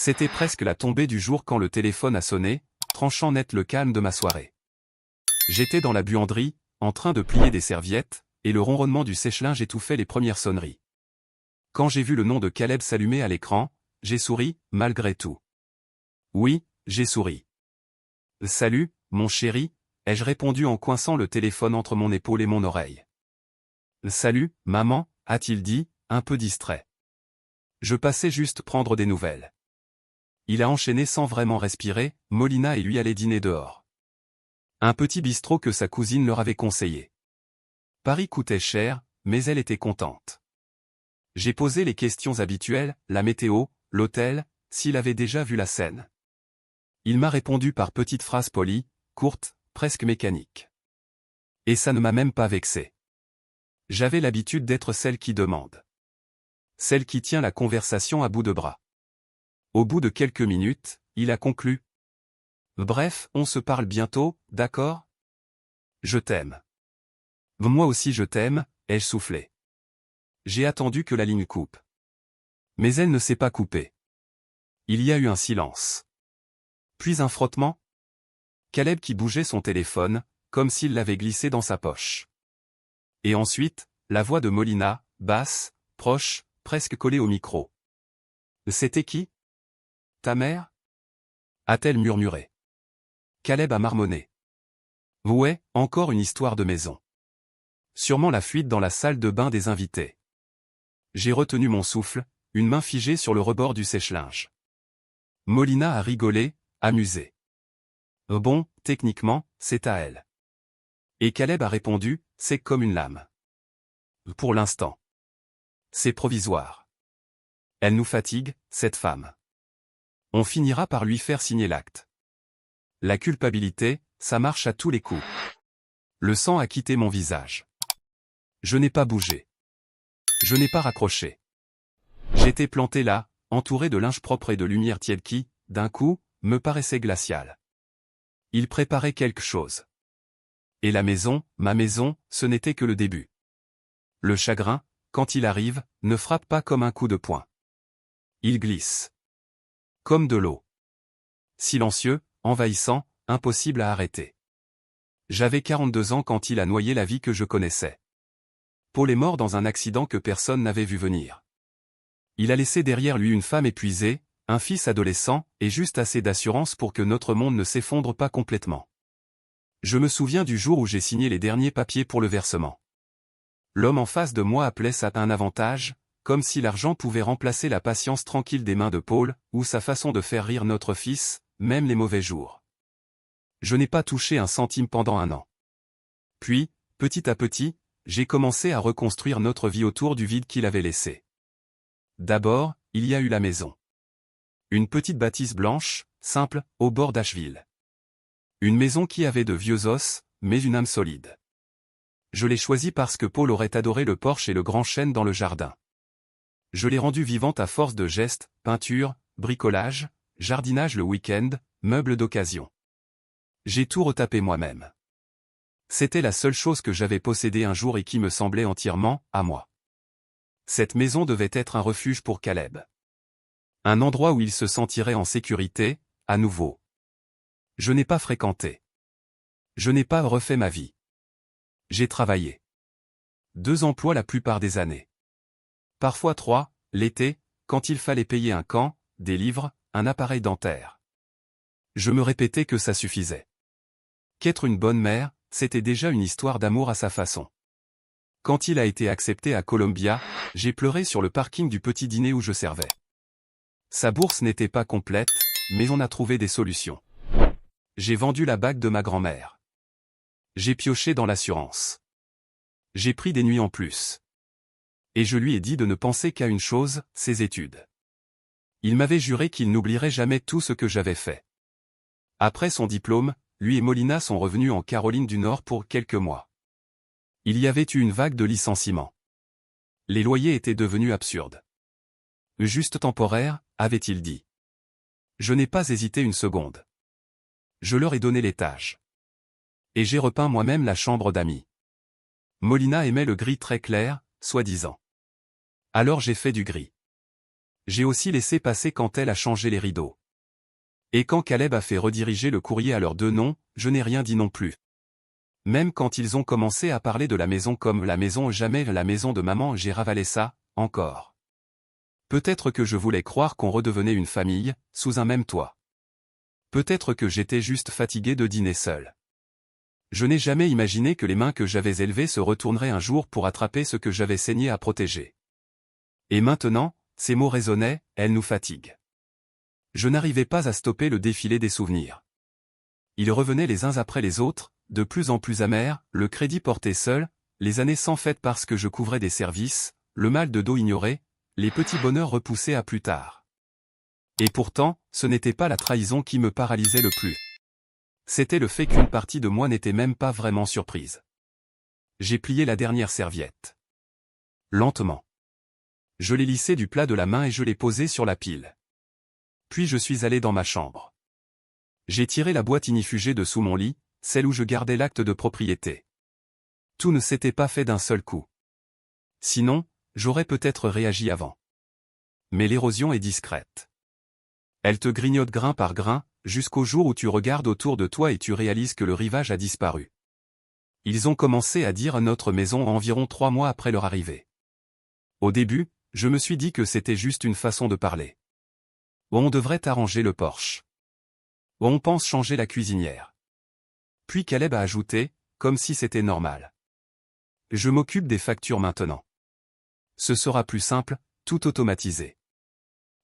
C'était presque la tombée du jour quand le téléphone a sonné, tranchant net le calme de ma soirée. J'étais dans la buanderie, en train de plier des serviettes, et le ronronnement du sèche-linge étouffait les premières sonneries. Quand j'ai vu le nom de Caleb s'allumer à l'écran, j'ai souri, malgré tout. Oui, j'ai souri. Salut, mon chéri, ai-je répondu en coinçant le téléphone entre mon épaule et mon oreille. Salut, maman, a-t-il dit, un peu distrait. Je passais juste prendre des nouvelles. Il a enchaîné sans vraiment respirer, Molina et lui allaient dîner dehors. Un petit bistrot que sa cousine leur avait conseillé. Paris coûtait cher, mais elle était contente. J'ai posé les questions habituelles, la météo, l'hôtel, s'il avait déjà vu la scène. Il m'a répondu par petites phrases polies, courtes, presque mécaniques. Et ça ne m'a même pas vexé. J'avais l'habitude d'être celle qui demande. Celle qui tient la conversation à bout de bras. Au bout de quelques minutes, il a conclu. Bref, on se parle bientôt, d'accord? Je t'aime. Moi aussi je t'aime, ai-je soufflé. J'ai attendu que la ligne coupe. Mais elle ne s'est pas coupée. Il y a eu un silence. Puis un frottement. Caleb qui bougeait son téléphone, comme s'il l'avait glissé dans sa poche. Et ensuite, la voix de Molina, basse, proche, presque collée au micro. C'était qui? Ta mère? A-t-elle murmuré. Caleb a marmonné. Ouais, encore une histoire de maison. Sûrement la fuite dans la salle de bain des invités. J'ai retenu mon souffle, une main figée sur le rebord du sèche-linge. Molina a rigolé, amusé. Bon, techniquement, c'est à elle. Et Caleb a répondu, c'est comme une lame. Pour l'instant. C'est provisoire. Elle nous fatigue, cette femme. On finira par lui faire signer l'acte. La culpabilité, ça marche à tous les coups. Le sang a quitté mon visage. Je n'ai pas bougé. Je n'ai pas raccroché. J'étais planté là, entouré de linge propre et de lumière tiède qui, d'un coup, me paraissait glaciale. Il préparait quelque chose. Et la maison, ma maison, ce n'était que le début. Le chagrin, quand il arrive, ne frappe pas comme un coup de poing. Il glisse. Comme de l'eau. Silencieux, envahissant, impossible à arrêter. J'avais 42 ans quand il a noyé la vie que je connaissais. Paul est mort dans un accident que personne n'avait vu venir. Il a laissé derrière lui une femme épuisée, un fils adolescent, et juste assez d'assurance pour que notre monde ne s'effondre pas complètement. Je me souviens du jour où j'ai signé les derniers papiers pour le versement. L'homme en face de moi appelait ça un avantage, comme si l'argent pouvait remplacer la patience tranquille des mains de Paul, ou sa façon de faire rire notre fils, même les mauvais jours. Je n'ai pas touché un centime pendant 1 an. Puis, petit à petit, j'ai commencé à reconstruire notre vie autour du vide qu'il avait laissé. D'abord, il y a eu la maison. Une petite bâtisse blanche, simple, au bord d'Asheville. Une maison qui avait de vieux os, mais une âme solide. Je l'ai choisie parce que Paul aurait adoré le porche et le grand chêne dans le jardin. Je l'ai rendue vivante à force de gestes, peinture, bricolage, jardinage le week-end, meubles d'occasion. J'ai tout retapé moi-même. C'était la seule chose que j'avais possédée un jour et qui me semblait entièrement à moi. Cette maison devait être un refuge pour Caleb. Un endroit où il se sentirait en sécurité, à nouveau. Je n'ai pas fréquenté. Je n'ai pas refait ma vie. J'ai travaillé. 2 emplois la plupart des années. Parfois 3, l'été, quand il fallait payer un camp, des livres, un appareil dentaire. Je me répétais que ça suffisait. Qu'être une bonne mère, c'était déjà une histoire d'amour à sa façon. Quand il a été accepté à Columbia, j'ai pleuré sur le parking du petit dîner où je servais. Sa bourse n'était pas complète, mais on a trouvé des solutions. J'ai vendu la bague de ma grand-mère. J'ai pioché dans l'assurance. J'ai pris des nuits en plus. Et je lui ai dit de ne penser qu'à une chose, ses études. Il m'avait juré qu'il n'oublierait jamais tout ce que j'avais fait. Après son diplôme, lui et Molina sont revenus en Caroline du Nord pour quelques mois. Il y avait eu une vague de licenciements. Les loyers étaient devenus absurdes. Juste temporaire, avait-il dit. Je n'ai pas hésité une seconde. Je leur ai donné l'étage. Et j'ai repeint moi-même la chambre d'amis. Molina aimait le gris très clair, soi-disant. Alors j'ai fait du gris. J'ai aussi laissé passer quand elle a changé les rideaux. Et quand Caleb a fait rediriger le courrier à leurs deux noms, je n'ai rien dit non plus. Même quand ils ont commencé à parler de la maison comme la maison jamais la maison de maman, j'ai ravalé ça, encore. Peut-être que je voulais croire qu'on redevenait une famille, sous un même toit. Peut-être que j'étais juste fatigué de dîner seul. Je n'ai jamais imaginé que les mains que j'avais élevées se retourneraient un jour pour attraper ce que j'avais saigné à protéger. Et maintenant, ces mots résonnaient, elle nous fatigue. Je n'arrivais pas à stopper le défilé des souvenirs. Ils revenaient les uns après les autres, de plus en plus amers, le crédit porté seul, les années sans fête parce que je couvrais des services, le mal de dos ignoré, les petits bonheurs repoussés à plus tard. Et pourtant, ce n'était pas la trahison qui me paralysait le plus. C'était le fait qu'une partie de moi n'était même pas vraiment surprise. J'ai plié la dernière serviette. Lentement. Je l'ai lissée du plat de la main et je l'ai posée sur la pile. Puis je suis allé dans ma chambre. J'ai tiré la boîte ignifugée de sous mon lit, celle où je gardais l'acte de propriété. Tout ne s'était pas fait d'un seul coup. Sinon, j'aurais peut-être réagi avant. Mais l'érosion est discrète. Elle te grignote grain par grain, jusqu'au jour où tu regardes autour de toi et tu réalises que le rivage a disparu. Ils ont commencé à dire notre maison environ 3 mois après leur arrivée. Au début, je me suis dit que c'était juste une façon de parler. On devrait arranger le porche. On pense changer la cuisinière. Puis Caleb a ajouté, comme si c'était normal. Je m'occupe des factures maintenant. Ce sera plus simple, tout automatisé.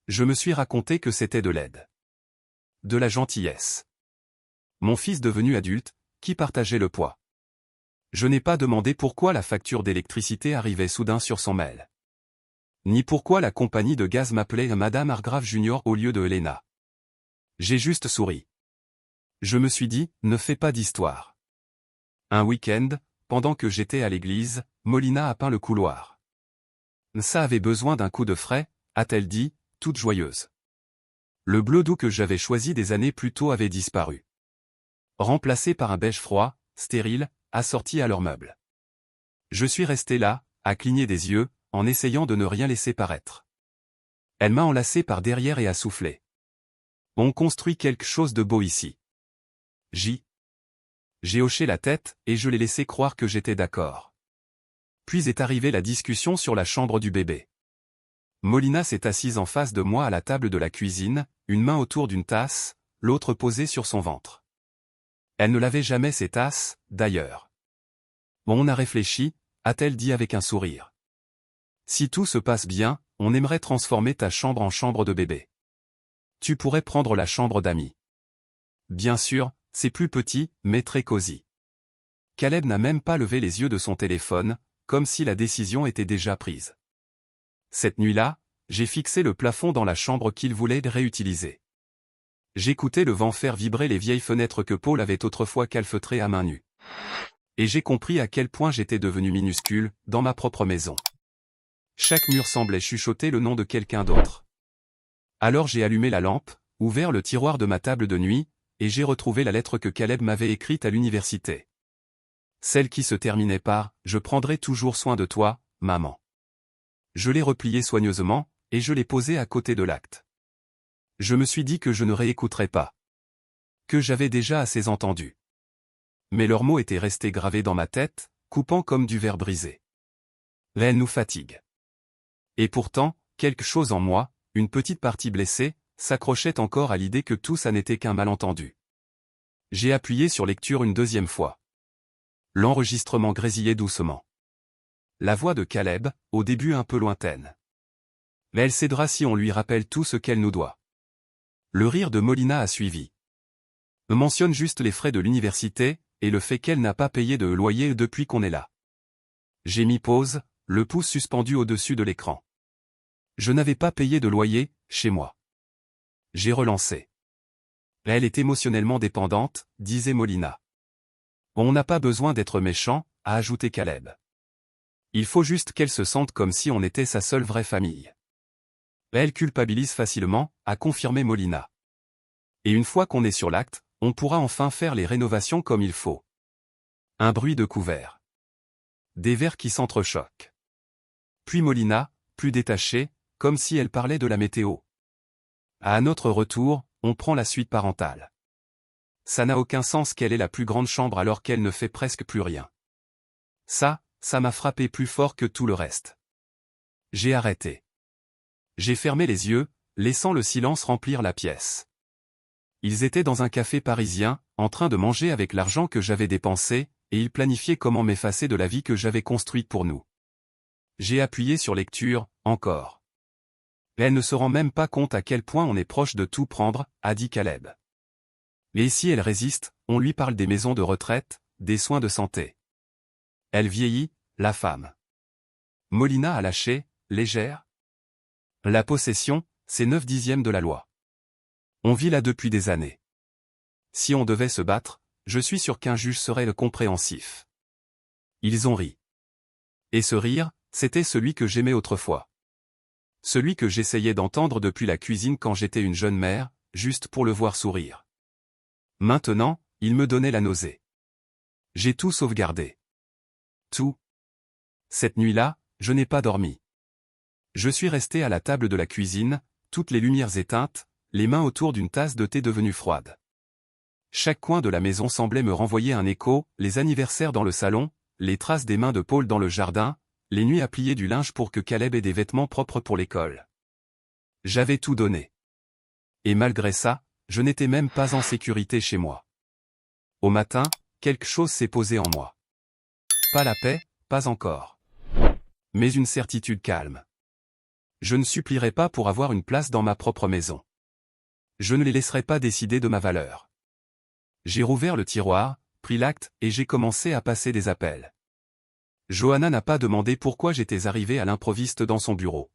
Je me suis raconté que c'était de l'aide. De la gentillesse. Mon fils devenu adulte, qui partageait le poids. Je n'ai pas demandé pourquoi la facture d'électricité arrivait soudain sur son mail. Ni pourquoi la compagnie de gaz m'appelait Madame Hargrave Junior au lieu de Helena. J'ai juste souri. Je me suis dit, ne fais pas d'histoire. Un week-end, pendant que j'étais à l'église, Molina a peint le couloir. Ça avait besoin d'un coup de frais, a-t-elle dit, toute joyeuse. Le bleu doux que j'avais choisi des années plus tôt avait disparu. Remplacé par un beige froid, stérile, assorti à leurs meubles. Je suis resté là, à cligner des yeux, en essayant de ne rien laisser paraître. Elle m'a enlacé par derrière et a soufflé. On construit quelque chose de beau ici. J'ai hoché la tête, et je l'ai laissé croire que j'étais d'accord. Puis est arrivée la discussion sur la chambre du bébé. Molina s'est assise en face de moi à la table de la cuisine, une main autour d'une tasse, l'autre posée sur son ventre. Elle ne lavait jamais ses tasses, d'ailleurs. On a réfléchi, a-t-elle dit avec un sourire. Si tout se passe bien, on aimerait transformer ta chambre en chambre de bébé. Tu pourrais prendre la chambre d'amis. Bien sûr, c'est plus petit, mais très cosy. Caleb n'a même pas levé les yeux de son téléphone, comme si la décision était déjà prise. Cette nuit-là, j'ai fixé le plafond dans la chambre qu'il voulait réutiliser. J'écoutais le vent faire vibrer les vieilles fenêtres que Paul avait autrefois calfeutrées à main nue. Et j'ai compris à quel point j'étais devenu minuscule, dans ma propre maison. Chaque mur semblait chuchoter le nom de quelqu'un d'autre. Alors j'ai allumé la lampe, ouvert le tiroir de ma table de nuit, et j'ai retrouvé la lettre que Caleb m'avait écrite à l'université. Celle qui se terminait par « Je prendrai toujours soin de toi, maman ». Je l'ai repliée soigneusement, et je l'ai posée à côté de l'acte. Je me suis dit que je ne réécouterais pas. Que j'avais déjà assez entendu. Mais leurs mots étaient restés gravés dans ma tête, coupant comme du verre brisé. Elle nous fatigue. Et pourtant, quelque chose en moi, une petite partie blessée, s'accrochait encore à l'idée que tout ça n'était qu'un malentendu. J'ai appuyé sur lecture une deuxième fois. L'enregistrement grésillait doucement. La voix de Caleb, au début un peu lointaine. Mais elle cédera si on lui rappelle tout ce qu'elle nous doit. Le rire de Molina a suivi. Me mentionne juste les frais de l'université, et le fait qu'elle n'a pas payé de loyer depuis qu'on est là. J'ai mis pause, le pouce suspendu au-dessus de l'écran. Je n'avais pas payé de loyer, chez moi. J'ai relancé. Elle est émotionnellement dépendante, disait Molina. On n'a pas besoin d'être méchant, a ajouté Caleb. Il faut juste qu'elle se sente comme si on était sa seule vraie famille. Elle culpabilise facilement, a confirmé Molina. Et une fois qu'on est sur l'acte, on pourra enfin faire les rénovations comme il faut. Un bruit de couvert. Des verres qui s'entrechoquent. Puis Molina, plus détachée, comme si elle parlait de la météo. À notre retour, on prend la suite parentale. Ça n'a aucun sens qu'elle ait la plus grande chambre alors qu'elle ne fait presque plus rien. Ça m'a frappé plus fort que tout le reste. J'ai arrêté. J'ai fermé les yeux, laissant le silence remplir la pièce. Ils étaient dans un café parisien, en train de manger avec l'argent que j'avais dépensé, et ils planifiaient comment m'effacer de la vie que j'avais construite pour nous. J'ai appuyé sur lecture, encore. Elle ne se rend même pas compte à quel point on est proche de tout prendre, a dit Caleb. Et si elle résiste, on lui parle des maisons de retraite, des soins de santé. Elle vieillit, la femme. Molina a lâché, légère. La possession, c'est 9/10 de la loi. On vit là depuis des années. Si on devait se battre, je suis sûr qu'un juge serait le compréhensif. Ils ont ri. Et ce rire, c'était celui que j'aimais autrefois. Celui que j'essayais d'entendre depuis la cuisine quand j'étais une jeune mère, juste pour le voir sourire. Maintenant, il me donnait la nausée. J'ai tout sauvegardé. Tout. Cette nuit-là, je n'ai pas dormi. Je suis resté à la table de la cuisine, toutes les lumières éteintes, les mains autour d'une tasse de thé devenue froide. Chaque coin de la maison semblait me renvoyer un écho, les anniversaires dans le salon, les traces des mains de Paul dans le jardin, les nuits à plier du linge pour que Caleb ait des vêtements propres pour l'école. J'avais tout donné. Et malgré ça, je n'étais même pas en sécurité chez moi. Au matin, quelque chose s'est posé en moi. Pas la paix, pas encore. Mais une certitude calme. Je ne supplierai pas pour avoir une place dans ma propre maison. Je ne les laisserai pas décider de ma valeur. J'ai rouvert le tiroir, pris l'acte et j'ai commencé à passer des appels. Johanna n'a pas demandé pourquoi j'étais arrivé à l'improviste dans son bureau.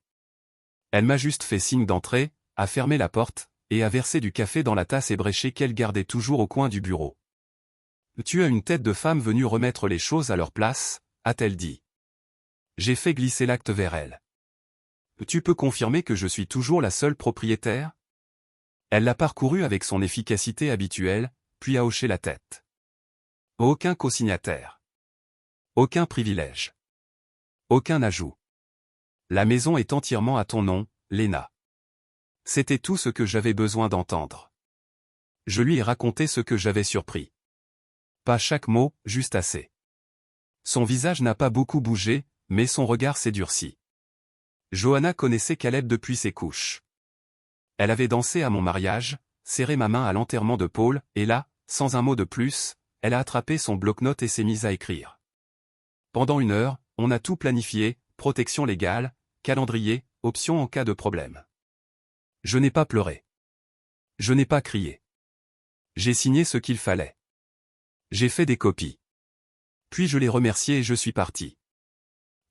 Elle m'a juste fait signe d'entrer, a fermé la porte, et a versé du café dans la tasse ébréchée qu'elle gardait toujours au coin du bureau. « Tu as une tête de femme venue remettre les choses à leur place », a-t-elle dit. J'ai fait glisser l'acte vers elle. « Tu peux confirmer que je suis toujours la seule propriétaire ?» Elle l'a parcouru avec son efficacité habituelle, puis a hoché la tête. Aucun co-signataire. Aucun privilège. Aucun ajout. La maison est entièrement à ton nom, Léna. C'était tout ce que j'avais besoin d'entendre. Je lui ai raconté ce que j'avais surpris. Pas chaque mot, juste assez. Son visage n'a pas beaucoup bougé, mais son regard s'est durci. Johanna connaissait Caleb depuis ses couches. Elle avait dansé à mon mariage, serré ma main à l'enterrement de Paul, et là, sans un mot de plus, elle a attrapé son bloc-notes et s'est mise à écrire. Pendant 1 heure, on a tout planifié, protection légale, calendrier, options en cas de problème. Je n'ai pas pleuré. Je n'ai pas crié. J'ai signé ce qu'il fallait. J'ai fait des copies. Puis je l'ai remercié et je suis parti.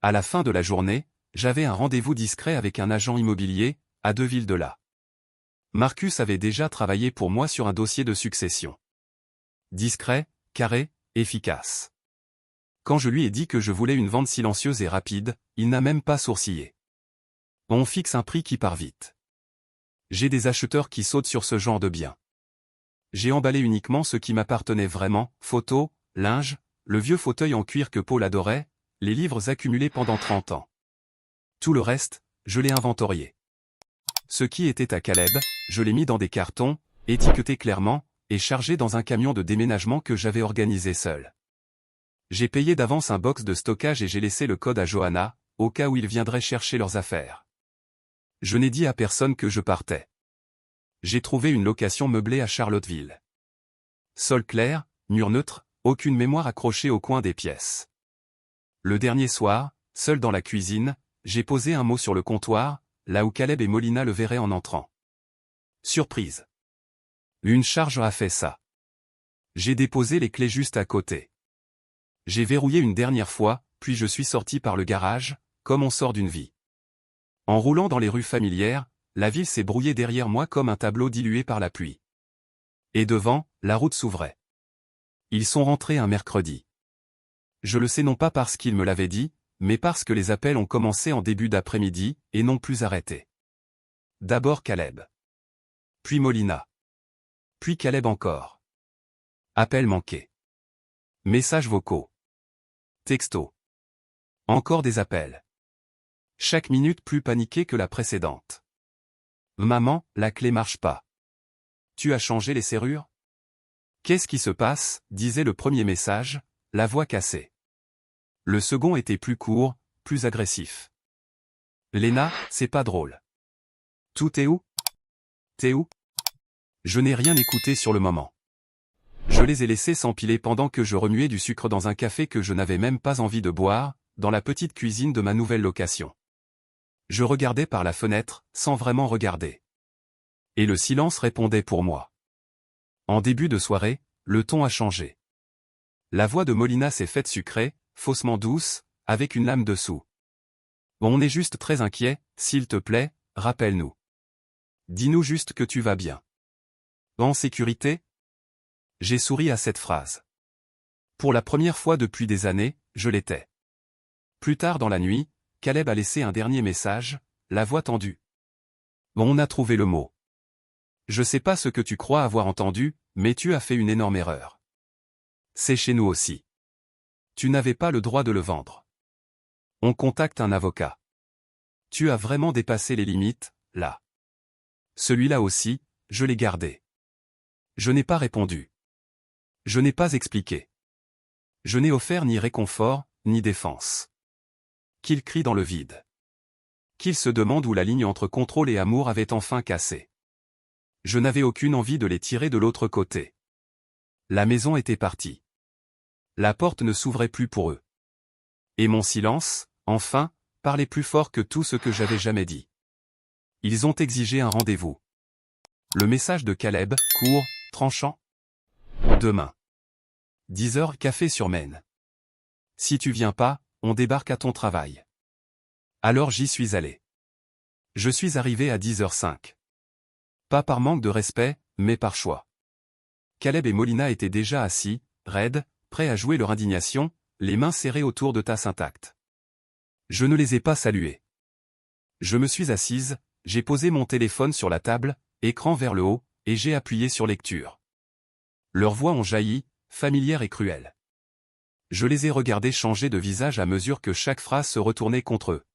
À la fin de la journée, j'avais un rendez-vous discret avec un agent immobilier, à 2 villes de là. Marcus avait déjà travaillé pour moi sur un dossier de succession. Discret, carré, efficace. Quand je lui ai dit que je voulais une vente silencieuse et rapide, il n'a même pas sourcillé. On fixe un prix qui part vite. J'ai des acheteurs qui sautent sur ce genre de biens. J'ai emballé uniquement ce qui m'appartenait vraiment, photos, linge, le vieux fauteuil en cuir que Paul adorait, les livres accumulés pendant 30 ans. Tout le reste, je l'ai inventorié. Ce qui était à Caleb, je l'ai mis dans des cartons, étiquetés clairement, et chargé dans un camion de déménagement que j'avais organisé seul. J'ai payé d'avance un box de stockage et j'ai laissé le code à Johanna, au cas où ils viendraient chercher leurs affaires. Je n'ai dit à personne que je partais. J'ai trouvé une location meublée à Charlottesville. Sol clair, mur neutre, aucune mémoire accrochée au coin des pièces. Le dernier soir, seul dans la cuisine, j'ai posé un mot sur le comptoir, là où Caleb et Molina le verraient en entrant. Surprise. Une charge a fait ça. J'ai déposé les clés juste à côté. J'ai verrouillé une dernière fois, puis je suis sorti par le garage, comme on sort d'une vie. En roulant dans les rues familières, la ville s'est brouillée derrière moi comme un tableau dilué par la pluie. Et devant, la route s'ouvrait. Ils sont rentrés un mercredi. Je le sais non pas parce qu'ils me l'avaient dit, mais parce que les appels ont commencé en début d'après-midi, et non plus arrêté. D'abord Caleb. Puis Molina. Puis Caleb encore. Appels manqués. Messages vocaux. Textos. Encore des appels. Chaque minute plus paniquée que la précédente. Maman, la clé marche pas. Tu as changé les serrures? Qu'est-ce qui se passe? Disait le premier message, la voix cassée. Le second était plus court, plus agressif. Léna, c'est pas drôle. Tout est où? T'es où? Je n'ai rien écouté sur le moment. Je les ai laissés s'empiler pendant que je remuais du sucre dans un café que je n'avais même pas envie de boire, dans la petite cuisine de ma nouvelle location. Je regardais par la fenêtre, sans vraiment regarder. Et le silence répondait pour moi. En début de soirée, le ton a changé. La voix de Molina s'est faite sucrée, faussement douce, avec une lame dessous. On est juste très inquiet, s'il te plaît, rappelle-nous. Dis-nous juste que tu vas bien. En sécurité? J'ai souri à cette phrase. Pour la première fois depuis des années, je l'étais. Plus tard dans la nuit, Caleb a laissé un dernier message, la voix tendue. On a trouvé le mot. Je sais pas ce que tu crois avoir entendu, mais tu as fait une énorme erreur. C'est chez nous aussi. Tu n'avais pas le droit de le vendre. On contacte un avocat. Tu as vraiment dépassé les limites, là. Celui-là aussi, je l'ai gardé. Je n'ai pas répondu. Je n'ai pas expliqué. Je n'ai offert ni réconfort, ni défense. Qu'il crie dans le vide. Qu'il se demande où la ligne entre contrôle et amour avait enfin cassé. Je n'avais aucune envie de les tirer de l'autre côté. La maison était partie. La porte ne s'ouvrait plus pour eux. Et mon silence, enfin, parlait plus fort que tout ce que j'avais jamais dit. Ils ont exigé un rendez-vous. Le message de Caleb, court, tranchant. Demain. 10h café sur Maine. Si tu viens pas, on débarque à ton travail. Alors j'y suis allé. Je suis arrivé à 10h05. Pas par manque de respect, mais par choix. Caleb et Molina étaient déjà assis, raides, prêts à jouer leur indignation, les mains serrées autour de tasses intactes. Je ne les ai pas salués. Je me suis assise, j'ai posé mon téléphone sur la table, écran vers le haut, et j'ai appuyé sur lecture. Leurs voix ont jailli, familières et cruelles. Je les ai regardés changer de visage à mesure que chaque phrase se retournait contre eux.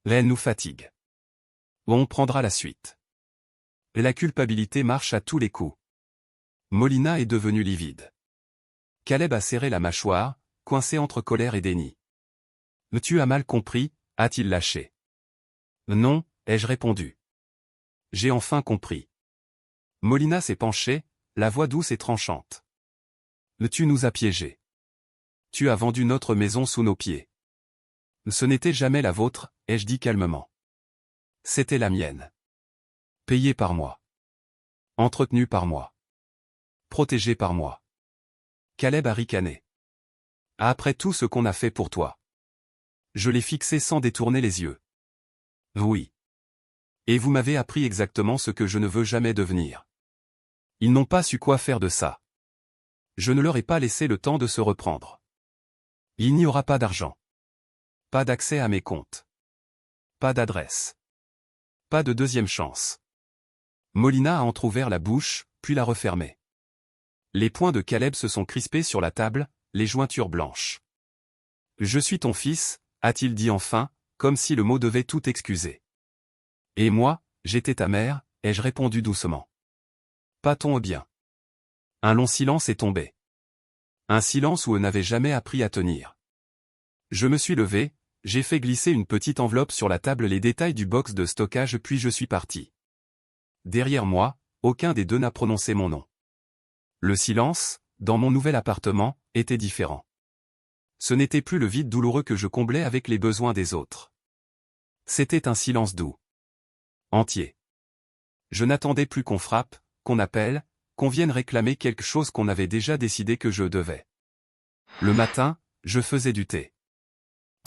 Elle nous fatigue. On prendra la suite. La culpabilité marche à tous les coups. Molina est devenue livide. Caleb a serré la mâchoire, coincé entre colère et déni. « Tu as mal compris » a-t-il lâché. « Non » ai-je répondu. « J'ai enfin compris. » Molina s'est penchée, la voix douce et tranchante. « Tu nous as piégés. Tu as vendu notre maison sous nos pieds. » « Ce n'était jamais la vôtre » ai-je dit calmement. « C'était la mienne. Payée par moi. Entretenue par moi. Protégée par moi. » Caleb a ricané. « Après tout ce qu'on a fait pour toi. » Je l'ai fixé sans détourner les yeux. « Oui. Et vous m'avez appris exactement ce que je ne veux jamais devenir. » Ils n'ont pas su quoi faire de ça. Je ne leur ai pas laissé le temps de se reprendre. Il n'y aura pas d'argent. Pas d'accès à mes comptes. Pas d'adresse. Pas de deuxième chance. Molina a entrouvert la bouche, puis l'a refermée. Les poings de Caleb se sont crispés sur la table, les jointures blanches. « Je suis ton fils » a-t-il dit enfin, comme si le mot devait tout excuser. « Et moi, j'étais ta mère » ai-je répondu doucement. « Pas ton bien. » Un long silence est tombé. Un silence où on n'avait jamais appris à tenir. Je me suis levé, j'ai fait glisser une petite enveloppe sur la table, les détails du box de stockage, puis je suis parti. Derrière moi, aucun des deux n'a prononcé mon nom. Le silence, dans mon nouvel appartement, était différent. Ce n'était plus le vide douloureux que je comblais avec les besoins des autres. C'était un silence doux. Entier. Je n'attendais plus qu'on frappe, qu'on appelle, qu'on vienne réclamer quelque chose qu'on avait déjà décidé que je devais. Le matin, je faisais du thé.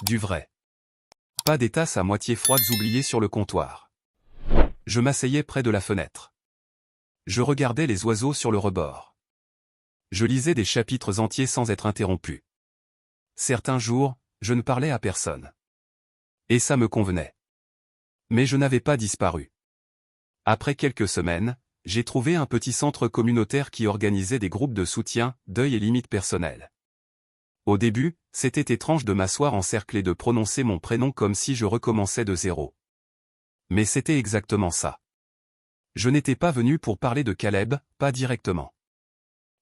Du vrai. Pas des tasses à moitié froides oubliées sur le comptoir. Je m'asseyais près de la fenêtre. Je regardais les oiseaux sur le rebord. Je lisais des chapitres entiers sans être interrompu. Certains jours, je ne parlais à personne. Et ça me convenait. Mais je n'avais pas disparu. Après quelques semaines, j'ai trouvé un petit centre communautaire qui organisait des groupes de soutien, deuil et limites personnelles. Au début, c'était étrange de m'asseoir encerclé de prononcer mon prénom comme si je recommençais de zéro. Mais c'était exactement ça. Je n'étais pas venu pour parler de Caleb, pas directement.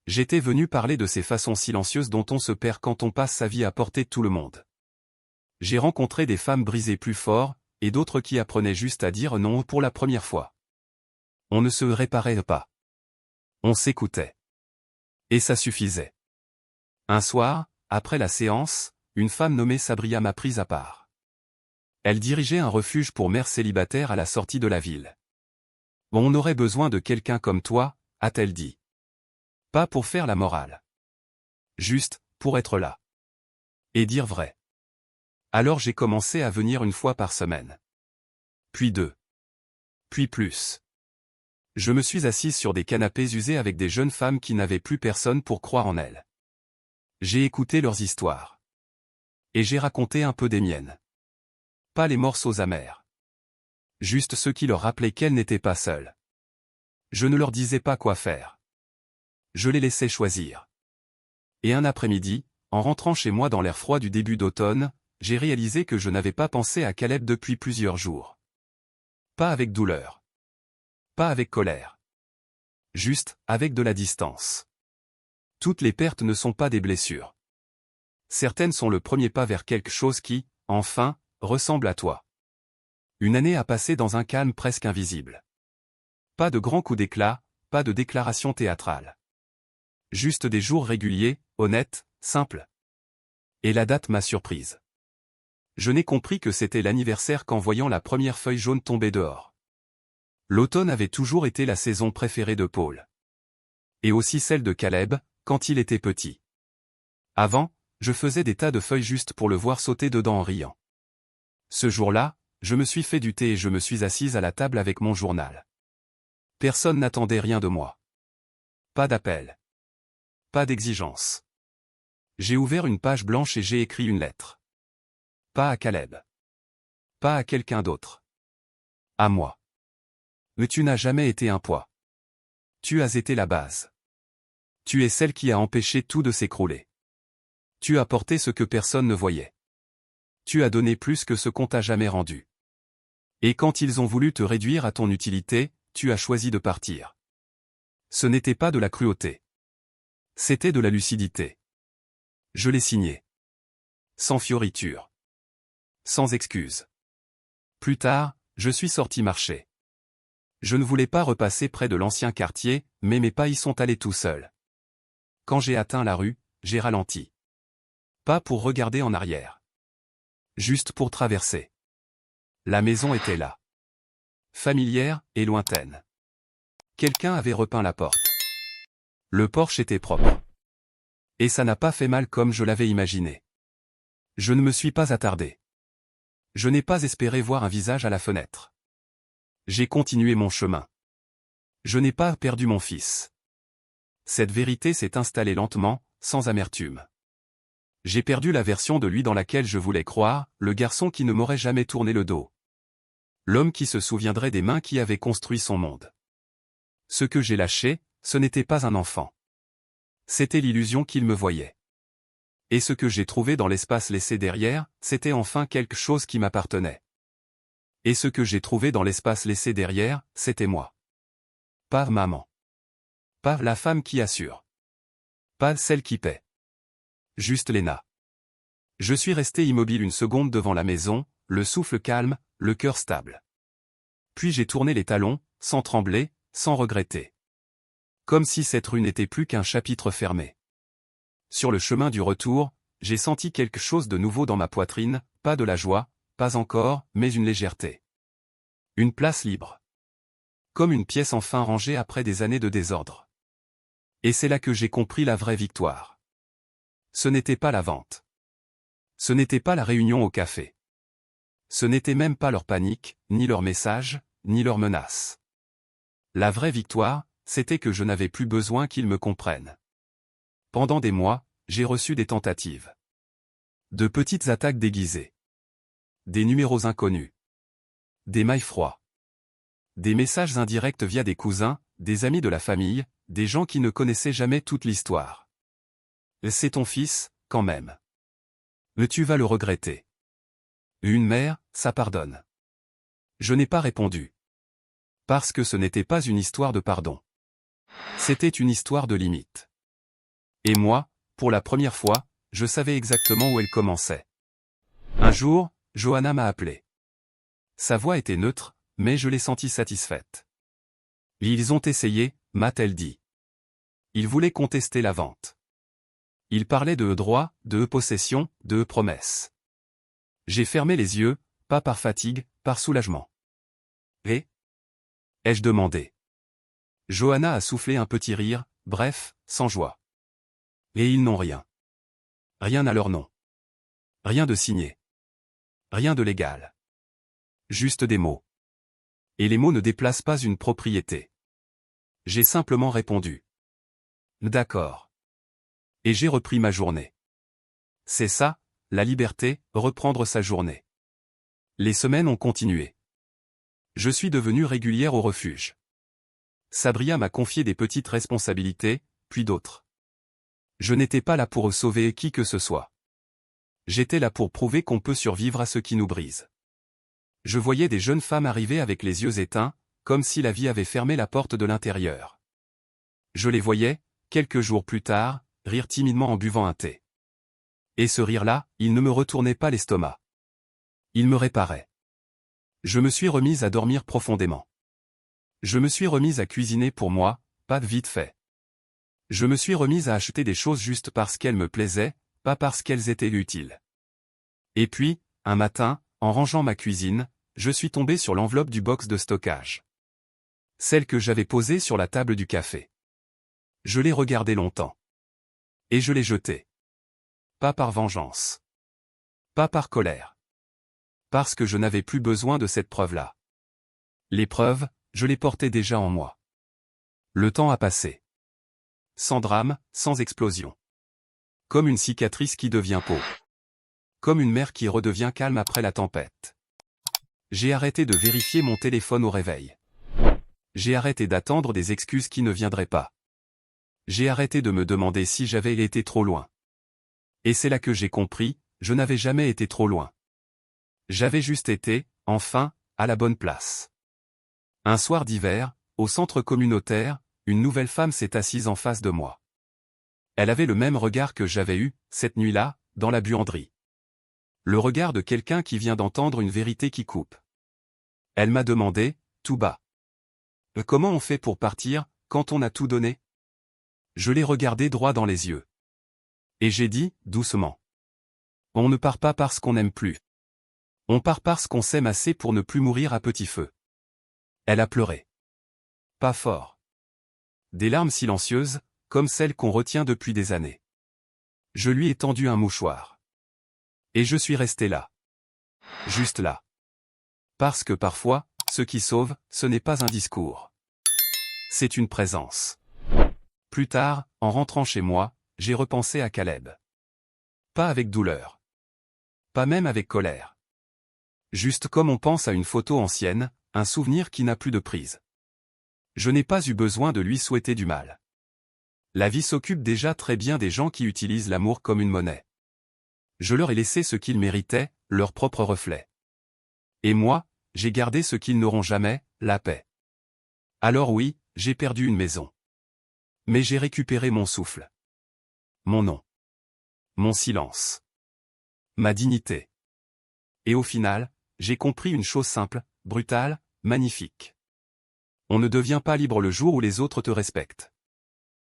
J'étais venu parler de ces façons silencieuses dont on se perd quand on passe sa vie à porter tout le monde. J'ai rencontré des femmes brisées plus fort, et d'autres qui apprenaient juste à dire non pour la première fois. On ne se réparait pas. On s'écoutait. Et ça suffisait. Un soir, après la séance, une femme nommée Sabria m'a prise à part. Elle dirigeait un refuge pour mères célibataires à la sortie de la ville. « On aurait besoin de quelqu'un comme toi », a-t-elle dit. Pas pour faire la morale. Juste, pour être là. Et dire vrai. Alors j'ai commencé à venir une fois par semaine. Puis 2. Puis plus. Je me suis assise sur des canapés usés avec des jeunes femmes qui n'avaient plus personne pour croire en elles. J'ai écouté leurs histoires. Et j'ai raconté un peu des miennes. Pas les morceaux amers. Juste ceux qui leur rappelaient qu'elles n'étaient pas seules. Je ne leur disais pas quoi faire. Je les laissais choisir. Et un après-midi, en rentrant chez moi dans l'air froid du début d'automne, j'ai réalisé que je n'avais pas pensé à Caleb depuis plusieurs jours. Pas avec douleur. Pas avec colère. Juste, avec de la distance. Toutes les pertes ne sont pas des blessures. Certaines sont le premier pas vers quelque chose qui, enfin, ressemble à toi. Une année a passé dans un calme presque invisible. Pas de grands coups d'éclat, pas de déclarations théâtrales. Juste des jours réguliers, honnêtes, simples. Et la date m'a surprise. Je n'ai compris que c'était l'anniversaire qu'en voyant la première feuille jaune tomber dehors. L'automne avait toujours été la saison préférée de Paul. Et aussi celle de Caleb, quand il était petit. Avant, je faisais des tas de feuilles juste pour le voir sauter dedans en riant. Ce jour-là, je me suis fait du thé et je me suis assise à la table avec mon journal. Personne n'attendait rien de moi. Pas d'appel. Pas d'exigence. J'ai ouvert une page blanche et j'ai écrit une lettre. Pas à Caleb. Pas à quelqu'un d'autre. À moi. Mais tu n'as jamais été un poids. Tu as été la base. Tu es celle qui a empêché tout de s'écrouler. Tu as porté ce que personne ne voyait. Tu as donné plus que ce qu'on t'a jamais rendu. Et quand ils ont voulu te réduire à ton utilité, tu as choisi de partir. Ce n'était pas de la cruauté. C'était de la lucidité. Je l'ai signé. Sans fioriture. Sans excuse. Plus tard, je suis sorti marcher. Je ne voulais pas repasser près de l'ancien quartier, mais mes pas y sont allés tout seuls. Quand j'ai atteint la rue, j'ai ralenti. Pas pour regarder en arrière. Juste pour traverser. La maison était là. Familière et lointaine. Quelqu'un avait repeint la porte. Le porche était propre. Et ça n'a pas fait mal comme je l'avais imaginé. Je ne me suis pas attardé. Je n'ai pas espéré voir un visage à la fenêtre. J'ai continué mon chemin. Je n'ai pas perdu mon fils. Cette vérité s'est installée lentement, sans amertume. J'ai perdu la version de lui dans laquelle je voulais croire, le garçon qui ne m'aurait jamais tourné le dos. L'homme qui se souviendrait des mains qui avaient construit son monde. Ce que j'ai lâché, ce n'était pas un enfant. C'était l'illusion qu'il me voyait. Et ce que j'ai trouvé dans l'espace laissé derrière, c'était enfin quelque chose qui m'appartenait. Et ce que j'ai trouvé dans l'espace laissé derrière, c'était moi. Pas maman. Pas la femme qui assure. Pas celle qui paie. Juste Léna. Je suis resté immobile une seconde devant la maison, le souffle calme, le cœur stable. Puis j'ai tourné les talons, sans trembler, sans regretter. Comme si cette rue n'était plus qu'un chapitre fermé. Sur le chemin du retour, j'ai senti quelque chose de nouveau dans ma poitrine, pas de la joie, pas encore, mais une légèreté. Une place libre. Comme une pièce enfin rangée après des années de désordre. Et c'est là que j'ai compris la vraie victoire. Ce n'était pas la vente. Ce n'était pas la réunion au café. Ce n'était même pas leur panique, ni leurs messages, ni leurs menaces. La vraie victoire, c'était que je n'avais plus besoin qu'ils me comprennent. Pendant des mois, j'ai reçu des tentatives. De petites attaques déguisées. Des numéros inconnus. Des mails froids. Des messages indirects via des cousins, des amis de la famille, des gens qui ne connaissaient jamais toute l'histoire. C'est ton fils, quand même. Mais tu vas le regretter. Une mère, ça pardonne. Je n'ai pas répondu. Parce que ce n'était pas une histoire de pardon. C'était une histoire de limite. Et moi, pour la première fois, je savais exactement où elle commençait. Un jour, Johanna m'a appelé. Sa voix était neutre, mais je l'ai sentie satisfaite. Ils ont essayé, m'a-t-elle dit. Ils voulaient contester la vente. Ils parlaient de droit, de possession, de promesses. J'ai fermé les yeux, pas par fatigue, par soulagement. Et ? Ai-je demandé. Johanna a soufflé un petit rire, bref, sans joie. Et ils n'ont rien. Rien à leur nom. Rien de signé. Rien de légal. Juste des mots. Et les mots ne déplacent pas une propriété. J'ai simplement répondu. D'accord. Et j'ai repris ma journée. C'est ça, la liberté, reprendre sa journée. Les semaines ont continué. Je suis devenue régulière au refuge. Sabria m'a confié des petites responsabilités, puis d'autres. Je n'étais pas là pour sauver qui que ce soit. J'étais là pour prouver qu'on peut survivre à ce qui nous brise. Je voyais des jeunes femmes arriver avec les yeux éteints, comme si la vie avait fermé la porte de l'intérieur. Je les voyais, quelques jours plus tard, rire timidement en buvant un thé. Et ce rire-là, il ne me retournait pas l'estomac. Il me réparait. Je me suis remise à dormir profondément. Je me suis remise à cuisiner pour moi, pas vite fait. Je me suis remise à acheter des choses juste parce qu'elles me plaisaient, pas parce qu'elles étaient utiles. Et puis, un matin, en rangeant ma cuisine, je suis tombé sur l'enveloppe du box de stockage. Celle que j'avais posée sur la table du café. Je l'ai regardée longtemps. Et je l'ai jetée. Pas par vengeance. Pas par colère. Parce que je n'avais plus besoin de cette preuve-là. Les preuves, je les portais déjà en moi. Le temps a passé. Sans drame, sans explosion. Comme une cicatrice qui devient peau. Comme une mer qui redevient calme après la tempête. J'ai arrêté de vérifier mon téléphone au réveil. J'ai arrêté d'attendre des excuses qui ne viendraient pas. J'ai arrêté de me demander si j'avais été trop loin. Et c'est là que j'ai compris, je n'avais jamais été trop loin. J'avais juste été, enfin, à la bonne place. Un soir d'hiver, au centre communautaire, une nouvelle femme s'est assise en face de moi. Elle avait le même regard que j'avais eu, cette nuit-là, dans la buanderie. Le regard de quelqu'un qui vient d'entendre une vérité qui coupe. Elle m'a demandé, tout bas. Comment on fait pour partir, quand on a tout donné? Je l'ai regardé droit dans les yeux. Et j'ai dit, doucement. On ne part pas parce qu'on n'aime plus. On part parce qu'on s'aime assez pour ne plus mourir à petit feu. Elle a pleuré. Pas fort. Des larmes silencieuses, comme celles qu'on retient depuis des années. Je lui ai tendu un mouchoir. Et je suis resté là. Juste là. Parce que parfois, ce qui sauve, ce n'est pas un discours. C'est une présence. Plus tard, en rentrant chez moi, j'ai repensé à Caleb. Pas avec douleur. Pas même avec colère. Juste comme on pense à une photo ancienne, un souvenir qui n'a plus de prise. Je n'ai pas eu besoin de lui souhaiter du mal. La vie s'occupe déjà très bien des gens qui utilisent l'amour comme une monnaie. Je leur ai laissé ce qu'ils méritaient, leur propre reflet. Et moi, j'ai gardé ce qu'ils n'auront jamais, la paix. Alors oui, j'ai perdu une maison. Mais j'ai récupéré mon souffle. Mon nom. Mon silence. Ma dignité. Et au final, j'ai compris une chose simple, brutale, magnifique. On ne devient pas libre le jour où les autres te respectent.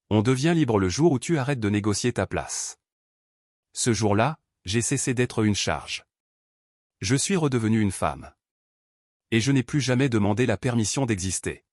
On devient libre le jour où tu arrêtes de négocier ta place. Ce jour-là, j'ai cessé d'être une charge. Je suis redevenue une femme. Et je n'ai plus jamais demandé la permission d'exister.